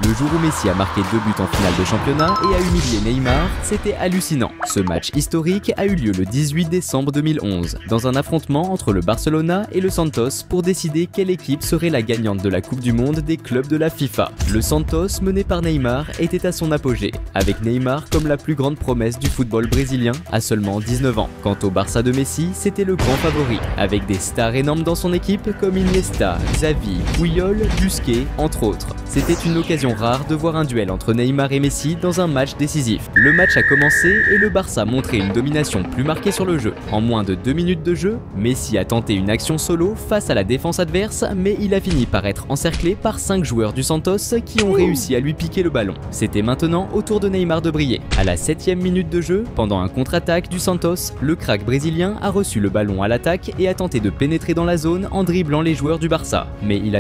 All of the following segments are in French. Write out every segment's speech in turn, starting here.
Le jour où Messi a marqué 2 buts en finale de championnat et a humilié Neymar, c'était hallucinant. Ce match historique a eu lieu le 18 décembre 2011, dans un affrontement entre le Barcelona et le Santos pour décider quelle équipe serait la gagnante de la Coupe du Monde des clubs de la FIFA. Le Santos, mené par Neymar, était à son apogée, avec Neymar comme la plus grande promesse du football brésilien à seulement 19 ans. Quant au Barça de Messi, c'était le grand favori, avec des stars énormes dans son équipe comme Iniesta, Xavi, Puyol, Busquets, entre autres. C'était une occasion rare de voir un duel entre Neymar et Messi dans un match décisif. Le match a commencé et le Barça montrait une domination plus marquée sur le jeu. En moins de 2 minutes de jeu, Messi a tenté une action solo face à la défense adverse, mais il a fini par être encerclé par 5 joueurs du Santos qui ont réussi à lui piquer le ballon. C'était maintenant au tour de Neymar de briller. À la 7e minute de jeu, pendant un contre-attaque du Santos, le crack brésilien a reçu le ballon à l'attaque et a tenté de pénétrer dans la zone en dribblant les joueurs du Barça. Mais il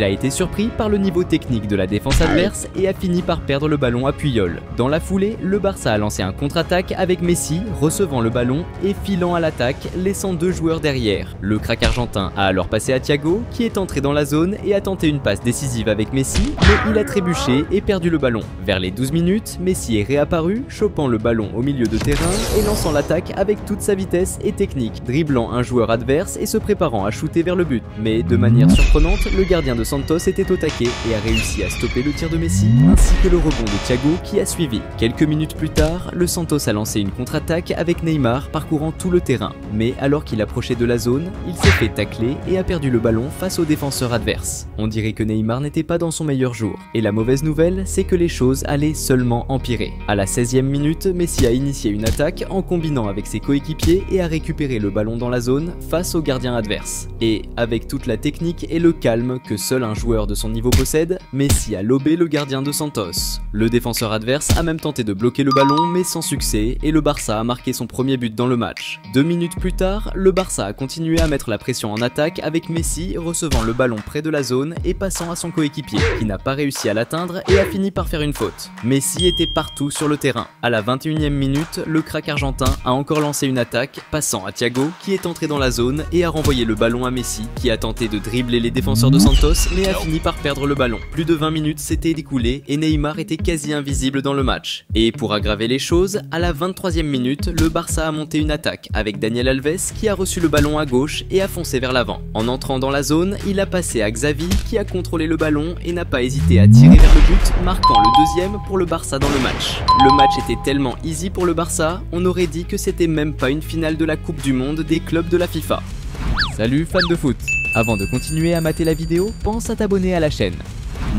a été surpris par le niveau technique de la défense adverse et a fini par perdre le ballon à Puyol. Dans la foulée, le Barça a lancé un contre-attaque avec Messi recevant le ballon et filant à l'attaque, laissant 2 joueurs derrière. Le crack argentin a alors passé à Thiago qui est entré dans la zone et a tenté une passe décisive avec Messi, mais il a trébuché et perdu le ballon. Vers les 12 minutes, Messi est réapparu, chopant le ballon au milieu de terrain et lançant l'attaque avec toute sa vitesse et technique, dribblant un joueur adverse et se préparant à shooter vers le but. Mais de manière surprenante, le gardien de Santos était au taquet et a réussi à stopper le tir de Messi, ainsi que le rebond de Thiago qui a suivi. Quelques minutes plus tard, le Santos a lancé une contre-attaque avec Neymar parcourant tout le terrain. Mais alors qu'il approchait de la zone, il s'est fait tacler et a perdu le ballon face aux défenseurs adverses. On dirait que Neymar n'était pas dans son meilleur jour. Et la mauvaise nouvelle, c'est que les choses allaient seulement empirer. À la 16e minute, Messi a initié une attaque en combinant avec ses coéquipiers et a récupéré le ballon dans la zone face au gardien adverse. Et avec toute la technique et le calme que seul un joueur de son niveau possède, Messi a lobé le gardien de Santos. Le défenseur adverse a même tenté de bloquer le ballon mais sans succès et le Barça a marqué son premier but dans le match. 2 minutes plus tard, le Barça a continué à mettre la pression en attaque avec Messi recevant le ballon près de la zone et passant à son coéquipier qui n'a pas réussi à l'atteindre et a fini par faire une faute. Messi était partout sur le terrain. À la 21e minute, le crack argentin a encore lancé une attaque, passant à Thiago qui est entré dans la zone et a renvoyé le ballon à Messi qui a tenté de dribbler les défenseurs de Santos mais a fini par perdre le ballon. Plus de 20 minutes s'étaient écoulées et Neymar était quasi invisible dans le match. Et pour aggraver les choses, à la 23e minute, le Barça a monté une attaque avec Daniel Alves qui a reçu le ballon à gauche et a foncé vers l'avant. En entrant dans la zone, il a passé à Xavi qui a contrôlé le ballon et n'a pas hésité à tirer vers le but, marquant le 2e pour le Barça dans le match. Le match était tellement easy pour le Barça, on aurait dit que c'était même pas une finale de la Coupe du Monde des clubs de la FIFA. Salut fans de foot! Avant de continuer à mater la vidéo, pense à t'abonner à la chaîne.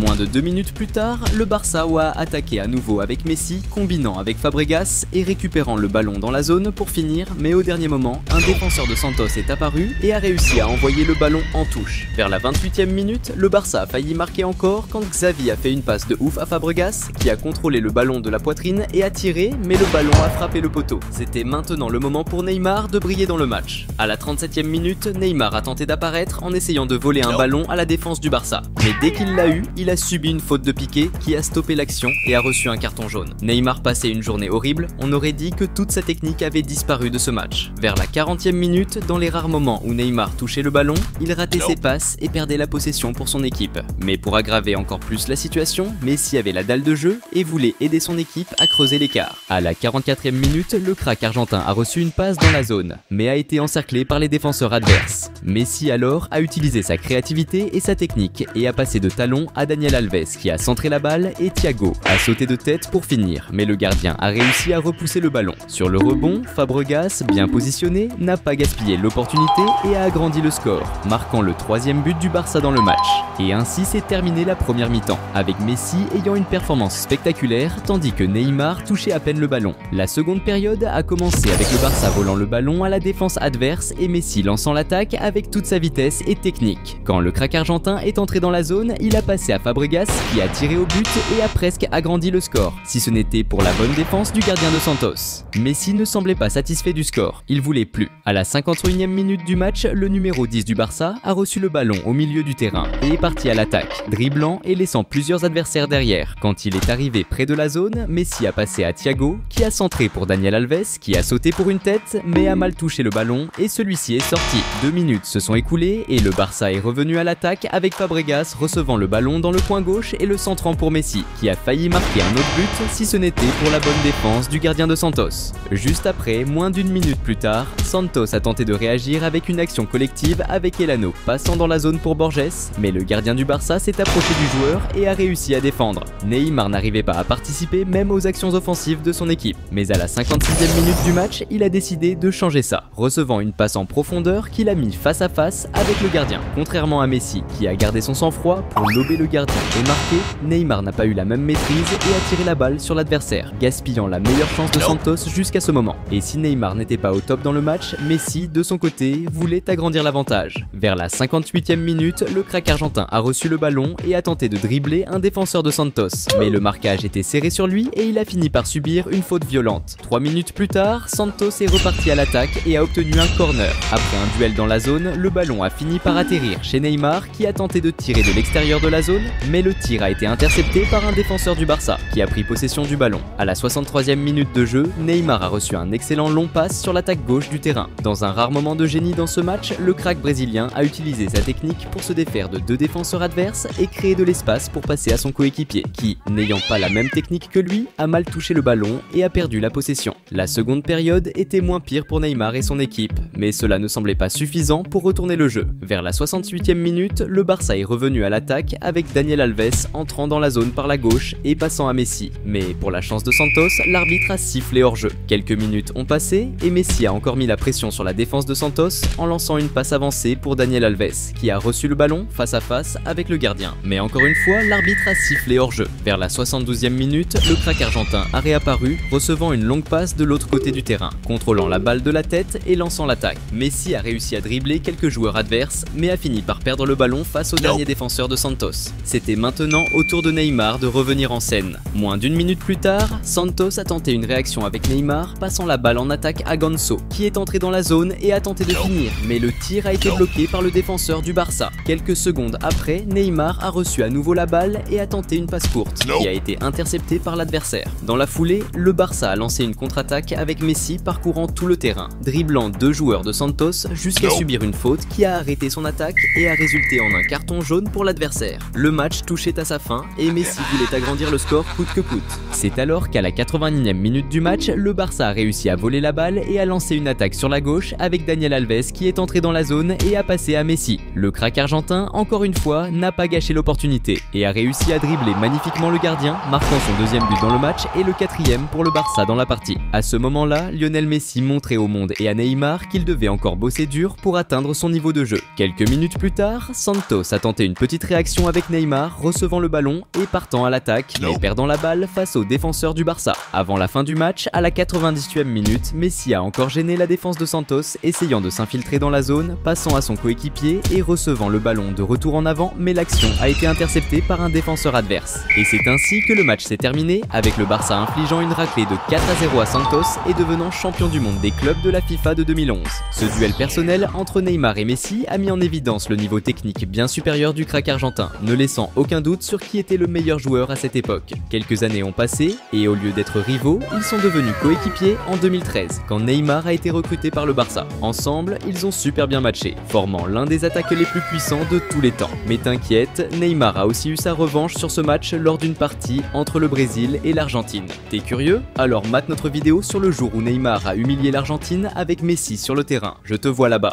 Moins de 2 minutes plus tard, le Barça a attaqué à nouveau avec Messi, combinant avec Fabregas et récupérant le ballon dans la zone pour finir, mais au dernier moment, un défenseur de Santos est apparu et a réussi à envoyer le ballon en touche. Vers la 28e minute, le Barça a failli marquer encore quand Xavi a fait une passe de ouf à Fabregas, qui a contrôlé le ballon de la poitrine et a tiré, mais le ballon a frappé le poteau. C'était maintenant le moment pour Neymar de briller dans le match. À la 37e minute, Neymar a tenté d'apparaître en essayant de voler un ballon à la défense du Barça. Mais dès qu'il l'a eu, il a subi une faute de Piqué qui a stoppé l'action et a reçu un carton jaune. Neymar passait une journée horrible, on aurait dit que toute sa technique avait disparu de ce match. Vers la 40e minute, dans les rares moments où Neymar touchait le ballon, il ratait ses passes et perdait la possession pour son équipe. Mais pour aggraver encore plus la situation, Messi avait la dalle de jeu et voulait aider son équipe à creuser l'écart. À la 44e minute, le crack argentin a reçu une passe dans la zone, mais a été encerclé par les défenseurs adverses. Messi alors a utilisé sa créativité et sa technique et a passé de talon à Daniel Alves qui a centré la balle et Thiago a sauté de tête pour finir, mais le gardien a réussi à repousser le ballon. Sur le rebond, Fabregas, bien positionné, n'a pas gaspillé l'opportunité et a agrandi le score, marquant le 3e but du Barça dans le match. Et ainsi s'est terminée la première mi-temps, avec Messi ayant une performance spectaculaire tandis que Neymar touchait à peine le ballon. La seconde période a commencé avec le Barça volant le ballon à la défense adverse et Messi lançant l'attaque avec toute sa vitesse et technique. Quand le crack argentin est entré dans la zone, il a passé à Fabregas qui a tiré au but et a presque agrandi le score, si ce n'était pour la bonne défense du gardien de Santos. Messi ne semblait pas satisfait du score, il voulait plus. À la 51e minute du match, le numéro 10 du Barça a reçu le ballon au milieu du terrain et est parti à l'attaque, dribblant et laissant plusieurs adversaires derrière. Quand il est arrivé près de la zone, Messi a passé à Thiago qui a centré pour Daniel Alves qui a sauté pour une tête mais a mal touché le ballon et celui-ci est sorti. 2 minutes se sont écoulées et le Barça est revenu à l'attaque avec Fabregas recevant le ballon dans le coin gauche et le centrant pour Messi, qui a failli marquer un autre but si ce n'était pour la bonne défense du gardien de Santos. Juste après, moins d'une minute plus tard, Santos a tenté de réagir avec une action collective avec Elano passant dans la zone pour Borges, mais le gardien du Barça s'est approché du joueur et a réussi à défendre. Neymar n'arrivait pas à participer même aux actions offensives de son équipe, mais à la 56e minute du match, il a décidé de changer ça, recevant une passe en profondeur qu'il a mis face à face avec le gardien. Contrairement à Messi qui a gardé son sang-froid pour lober le gardien et marquer, Neymar n'a pas eu la même maîtrise et a tiré la balle sur l'adversaire, gaspillant la meilleure chance de Santos jusqu'à ce moment. Et si Neymar n'était pas au top dans le match, Messi, de son côté, voulait agrandir l'avantage. Vers la 58e minute, le crack argentin a reçu le ballon et a tenté de dribbler un défenseur de Santos. Mais le marquage était serré sur lui et il a fini par subir une faute violente. 3 minutes plus tard, Santos est reparti à l'attaque et a obtenu un corner. Après un duel dans la zone, le ballon a fini par atterrir chez Neymar qui a tenté de tirer de l'extérieur de la zone, mais le tir a été intercepté par un défenseur du Barça qui a pris possession du ballon. À la 63e minute de jeu, Neymar a reçu un excellent long passe sur l'attaque gauche du terrain. Dans un rare moment de génie dans ce match, le crack brésilien a utilisé sa technique pour se défaire de 2 défenseurs adverses et créer de l'espace pour passer à son coéquipier qui, n'ayant pas la même technique que lui, a mal touché le ballon et a perdu la possession. La seconde période était moins pire pour Neymar et son équipe, mais cela ne semblait pas suffisant pour retourner le jeu. Vers la 68e minute, le Barça est revenu à l'attaque avec Daniel Alves entrant dans la zone par la gauche et passant à Messi. Mais pour la chance de Santos, l'arbitre a sifflé hors-jeu. Quelques minutes ont passé et Messi a encore mis la pression sur la défense de Santos en lançant une passe avancée pour Daniel Alves, qui a reçu le ballon face à face avec le gardien. Mais encore une fois, l'arbitre a sifflé hors-jeu. Vers la 72e minute, le crack argentin a réapparu, recevant une longue passe de l'autre côté du terrain, contrôlant la balle de la tête et lançant l'attaque. Messi a réussi à dribbler quelques joueurs adverses, mais a fini par perdre le ballon face au dernier défenseur de Santos. C'était maintenant au tour de Neymar de revenir en scène. Moins d'une minute plus tard, Santos a tenté une réaction avec Neymar, passant la balle en attaque à Ganso, qui est entré dans la zone et a tenté de finir, mais le tir a été bloqué par le défenseur du Barça. Quelques secondes après, Neymar a reçu à nouveau la balle et a tenté une passe courte, qui a été interceptée par l'adversaire. Dans la foulée, le Barça a lancé une contre-attaque avec Messi parcourant tout le terrain, dribblant 2 joueurs de Santos jusqu'à subir une faute qui a arrêté son attaque et a résulté en un carton jaune pour l'adversaire. Le match touchait à sa fin et Messi voulait agrandir le score coûte que coûte. C'est alors qu'à la 81e minute du match, le Barça a réussi à voler la balle et a lancé une attaque sur la gauche avec Daniel Alves qui est entré dans la zone et a passé à Messi. Le crack argentin, encore une fois, n'a pas gâché l'opportunité et a réussi à dribbler magnifiquement le gardien, marquant son 2e but dans le match et le 4e pour le Barça dans la partie. À ce moment-là, Lionel Messi montrait au monde et à Neymar qu'il devait encore bosser dur pour atteindre son niveau de jeu. Quelques minutes plus tard, Santos a tenté une petite réaction avec Neymar, recevant le ballon et partant à l'attaque, mais perdant la balle face aux défenseurs du Barça. Avant la fin du match, à la 98e minute, Messi a encore gêné la défense de Santos, essayant de s'infiltrer dans la zone, passant à son coéquipier et recevant le ballon de retour en avant, mais l'action a été interceptée par un défenseur adverse. Et c'est ainsi que le match s'est terminé, avec le Barça infligeant une raclée de 4-0 à Santos et devenant champion du monde des clubs de la FIFA de 2011. Ce duel personnel entre Neymar et Messi a mis en évidence le niveau technique bien supérieur du crack argentin, ne laissant aucun doute sur qui était le meilleur joueur à cette époque. Quelques années ont passé et au lieu d'être rivaux, ils sont devenus coéquipiers en 2013, quand Neymar a été recruté par le Barça. Ensemble, ils ont super bien matché, formant l'un des attaques les plus puissants de tous les temps. Mais t'inquiète, Neymar a aussi eu sa revanche sur ce match lors d'une partie entre le Brésil et l'Argentine. T'es curieux? Alors mate notre vidéo sur le jour où Neymar a humilié l'Argentine avec Messi sur le terrain. Je te vois là-bas.